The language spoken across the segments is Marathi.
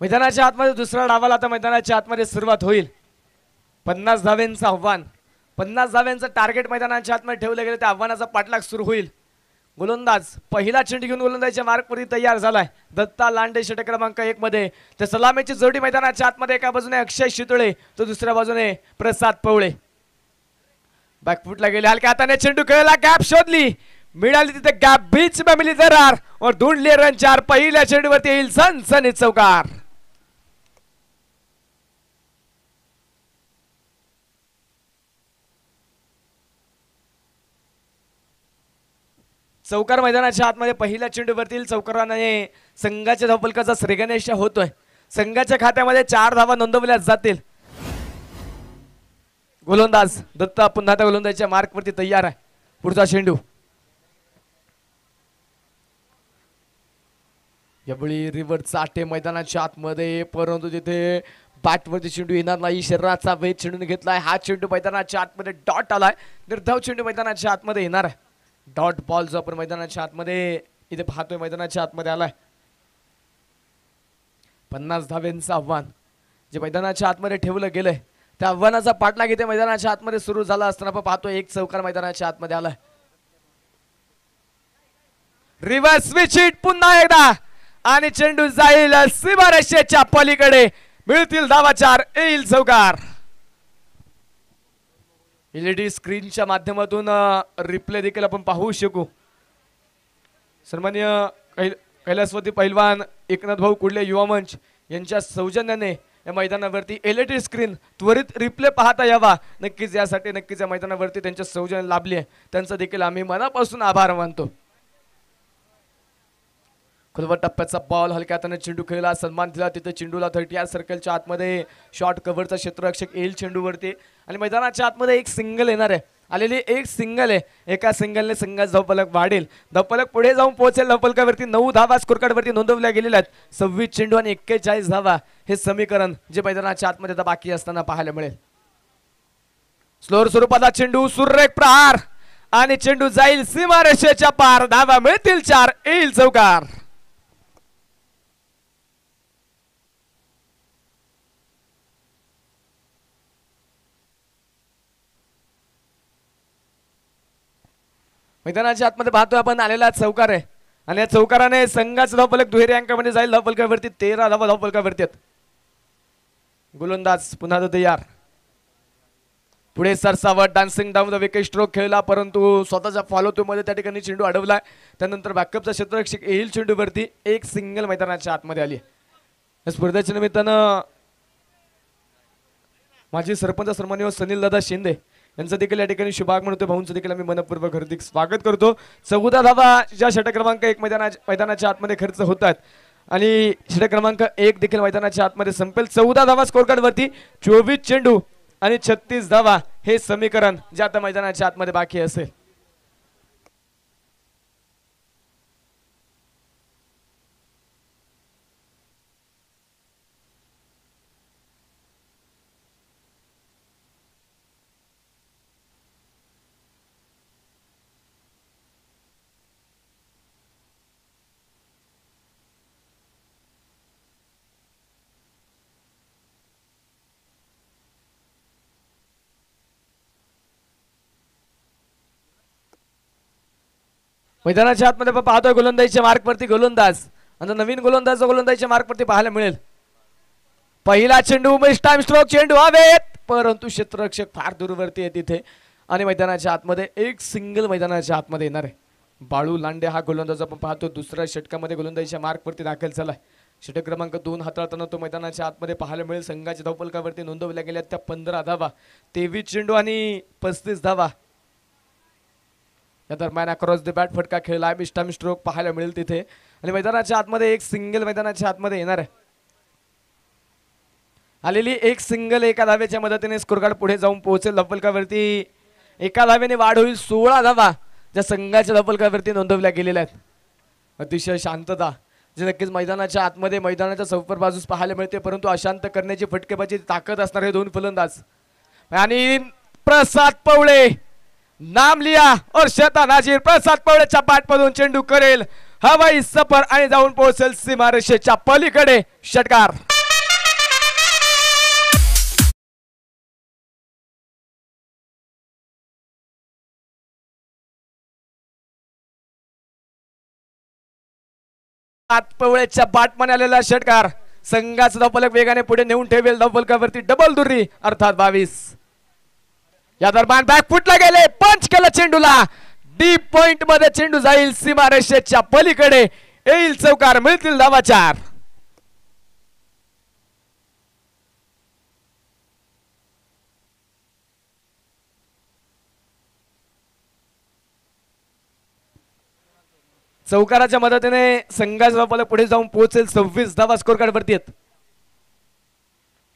मैदानाच्या आतमध्ये दुसऱ्या डावाला आता मैदानाच्या आतमध्ये सुरुवात होईल. 50 धाव्यांचं आव्हान, 50 धाव्यांचं टार्गेट मैदानाच्या आतमध्ये ठेवलं गेलं. त्या आव्हानाचा पाठलाग सुरू होईल. गोलंदाज पहिला चेंडू घेऊन गोलंदाजीच्या मार्कवरती तयार झालाय. दत्ता लांडे षटक क्रमांक 1 मध्ये. तर सलामीची जोडी मैदानाच्या आतमध्ये एका बाजूने अक्षय शितोळे तर दुसऱ्या बाजूने प्रसाद पवळे. बॅकफुटला गेले, हलक्या हाताने चेंडू खेळला, गॅप शोधली, मिळाली तिथे गॅप, बीच में मिली दरार और ढूंढ लिए रन 4. पहिल्या चेंडूवरती येईल सनसनीत चौकार. चौकार मैदानाच्या आतमध्ये पहिल्या चेंडूवरती चौकाराने संघाच्या धावफलकाचा श्रीगणेश होतोय. संघाच्या खात्यामध्ये 4 धावा नोंदवल्या जातील. गोलंदाज दत्ता पुन्हा त्या गोलंदाजीच्या मार्कवरती तयार आहे. पुढचा चेंडू यावेळी रिव्हर चाटे मैदानाच्या आतमध्ये, परंतु तिथे बॅटवरती चेंडू येणार नाही. शरीराचा वेध चेंडूने घेतलाय. हा चेंडू मैदानाच्या आतमध्ये डॉट आलाय. निर्धाव चेंडू मैदानाच्या आतमध्ये येणार आहे. डॉट बॉल जो आपण मैदानाच्या आतमध्ये इथे पाहतोय मैदानाच्या आतमध्ये आलाय. 50 धाव्यांचं आव्हान जे मैदानाच्या आतमध्ये ठेवलं गेलंय त्या आव्हानाचा पाठलाग इथे मैदानाच्या आतमध्ये सुरू झाला असताना आपण पाहतोय एक चौकार मैदानाच्या आतमध्ये आलाय. रिव्हर्स स्विच हिट पुन्हा एकदा आणि चेंडू जाईल सीमारेषेच्या पलीकडे. मिळतील धावा 4, येईल चौकार. एलईडी स्क्रीनच्या माध्यमातून रिप्ले देखील आपण पाहू शकू. सन्माननीय कैलासवती पैलवान एकनाथ भाऊ कुडले युवा मंच यांच्या सौजन्याने या मैदानावरती एलईडी स्क्रीन त्वरित रिप्ले पाहता यावा. नक्कीच यासाठी नक्कीच या मैदानावरती त्यांच्या सौजन्य लाभली आहे. त्यांचा देखील आम्ही मनापासून आभार मानतो. खोलवर टप्प्याचा बॉल, हलक्या हाताने चेंडू खेळला, सन्मान दिला तिथे चेंडूला 30 सर्कलच्या आतमध्ये. शॉर्ट कव्हरचा क्षेत्ररक्षक येईल चेंडूवरती आणि मैदानाच्या आतमध्ये एक सिंगल येणार आहे. आलेली एक सिंगल आहे. एका सिंगलने संघाचा धावफलक वाढेल. धावफलक पुढे जाऊन पोहोचेल. धावफलकावरती 9 धावा स्कोर कार्डवरती नोंदवल्या गेलेल्या आहेत. 26 चेंडू आणि 41 धावा हे समीकरण जे मैदानाच्या आतमध्ये आता बाकी असताना पाहायला मिळेल. स्लोअर स्वरूपाचा चेंडू, सुरेख प्रहार आणि चेंडू जाईल सीमारेषेच्या पार. धावा मिळतील 4, येईल चौकार. मैदानाच्या आतमध्ये पाहतोय आपण आलेला चौकार आहे आणि या चौकाराने संघाचा धावफलक दुहेरी अंकामध्ये जाईल. धावफलकावरती 13 धावा धावफलकावरती आहेत. गोलंदाज पुन्हा तयार. पुढे सरसावट dancing down the wicket stroke खेळला, परंतु स्वतःच्या फॉलो थ्रू मध्ये त्या ठिकाणी चेंडू अडवला. त्यानंतर बॅकअपचा क्षेत्ररक्षक येईल चेंडूवरती. एक सिंगल मैदानाच्या आतमध्ये आली. या स्पर्धेच्या निमित्तानं माजी सरपंच सन्माननीय सनील दादा शिंदे यांचं देखील या ठिकाणी शुभागमन होते. भाऊंचं देखील आम्ही मनपूर्वक हार्दिक स्वागत करतो. 14 धावा ज्या षटक क्रमांक 1 मैदानाच्या आतमध्ये खर्च होतात आणि षटक क्रमांक 1 देखील मैदानाच्या आतमध्ये संपेल. 14 धावा स्कोर कार्ड वरती, 24 चेंडू आणि 36 धावा हे समीकरण जे आता मैदानाच्या आतमध्ये बाकी असेल. मैदानाच्या आतमध्ये पाहतोय गोलंदाजीच्या मार्कवरती गोलंदाज आणि नवीन गोलंदाजीच्या मार्कवरती पाहायला मिळेल. पहिला चेंडू मिस टाइम स्ट्रोक, चेंडू हवेत, परंतु क्षेत्ररक्षक फार दूरवरती आहे तिथे आणि मैदानाच्या आतमध्ये एक सिंगल मैदानाच्या आतमध्ये येणार आहे. बाळू लांडे हा गोलंदाज आपण पाहतो दुसऱ्या षटकामध्ये गोलंदाजीच्या मार्कवरती दाखल झालाय. षटक क्रमांक 2 हाताळताना तो मैदानाच्या आतमध्ये पाहायला मिळेल. संघाच्या धावफलकावरती नोंदवल्या गेल्या त्या 15 धावा, 23 चेंडू आणि 35 धावा या दरम्यान अक्रॉस द बॅट फटका खेळला. मिस्टाम स्ट्रोक पाहायला मिळेल तिथे आणि मैदानाच्या आतमध्ये एक सिंगल मैदानाच्या आतमध्ये येणार आहे. आलेली एक सिंगल एका धावेच्या मदतीने स्कोर कार्ड पुढे जाऊन पोहोचेल. धावफलकावरती एका धावेने वाढ होईल. 16 धावा ज्या संघाच्या धावफलकावरती नोंदवल्या गेलेल्या आहेत. अतिशय शांतता जे नक्कीच मैदानाच्या आतमध्ये मैदानाच्या चौपर बाजूस पाहायला मिळते, परंतु अशांत करण्याची फटकेबाजी ताकद असणारे दोन फलंदाज आणि प्रसाद पवळे नाम लिया और शता नाजीर. प्रसाद पवळेच्या बॅटमधून चेंडू करेल हवाई सफर आणि जाऊन पोहोचेल सीमारेषेच्या पलीकडे षटकार. पवळेच्या बाटमाने आलेला षटकार संघाचा धावफलक वेगाने पुढे नेऊन ठेवेल. धावफलकावरती डबल दुर्री अर्थात 22. या दरम्यान बॅक फुटला गेले. पंच केला चेंडूला. डीप पॉइंट मध्ये चेंडू जाईल सीमारेषेच्या पलीकडे. येईल चौकार. मिळतील धावा 4. चौकाराच्या मदतीने संघाचा धावफलक पुढे जाऊन पोहोचेल. 26 धावा स्कोर कार्ड वरती आहेत.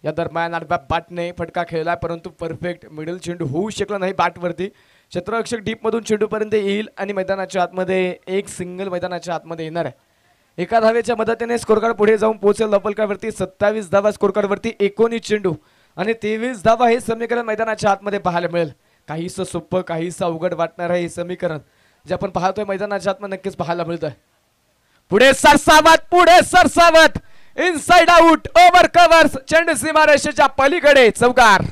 या दरम्यान बाटने फटका खेळला परंतु परफेक्ट मिडल चेंडू होऊ शकला नाही बॅटवरती. क्षेत्ररक्षक डीप मधून चेंडू पर्यंत येईल आणि मैदानाच्या आतमध्ये एक सिंगल मैदानाच्या आतमध्ये येणार आहे. एका धावेच्या मदतीने स्कोर कार्ड पुढे जाऊन पोहोचेल धावफलकावरती. 27 धावा स्कोर कार्ड वरती. 19 चेंडू आणि 23 धावा हे समीकरण मैदानाच्या आतमध्ये पाहायला मिळेल. काहीसं सोपं काहीसं अवघड वाटणार आहे हे समीकरण जे आपण पाहतोय मैदानाच्या आतमध्ये नक्कीच पाहायला मिळतंय. पुढे सरसावत इनसाइड आउट ओव्हर कव्हर्स. चेंडू सीमारेषेच्या पलीकडे चौकार.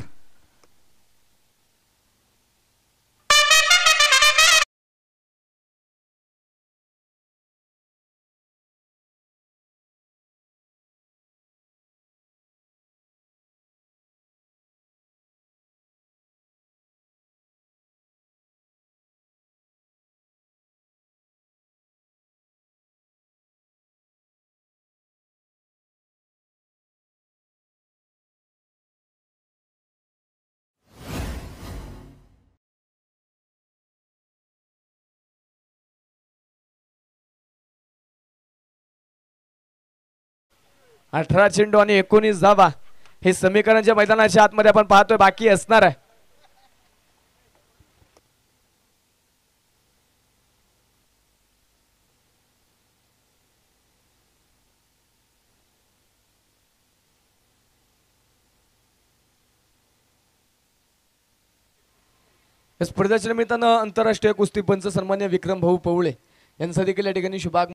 अठरा चेंडू आणि 19 धावा हे समीकरण जे मैदानाच्या आतमध्ये आपण पाहतोय बाकी असणार आहे. स्पर्धेच्या निमित्तानं आंतरराष्ट्रीय कुस्ती पंच सन्मान्य विक्रम भाऊ पवळे यांचा देखील या ठिकाणी शुभागमन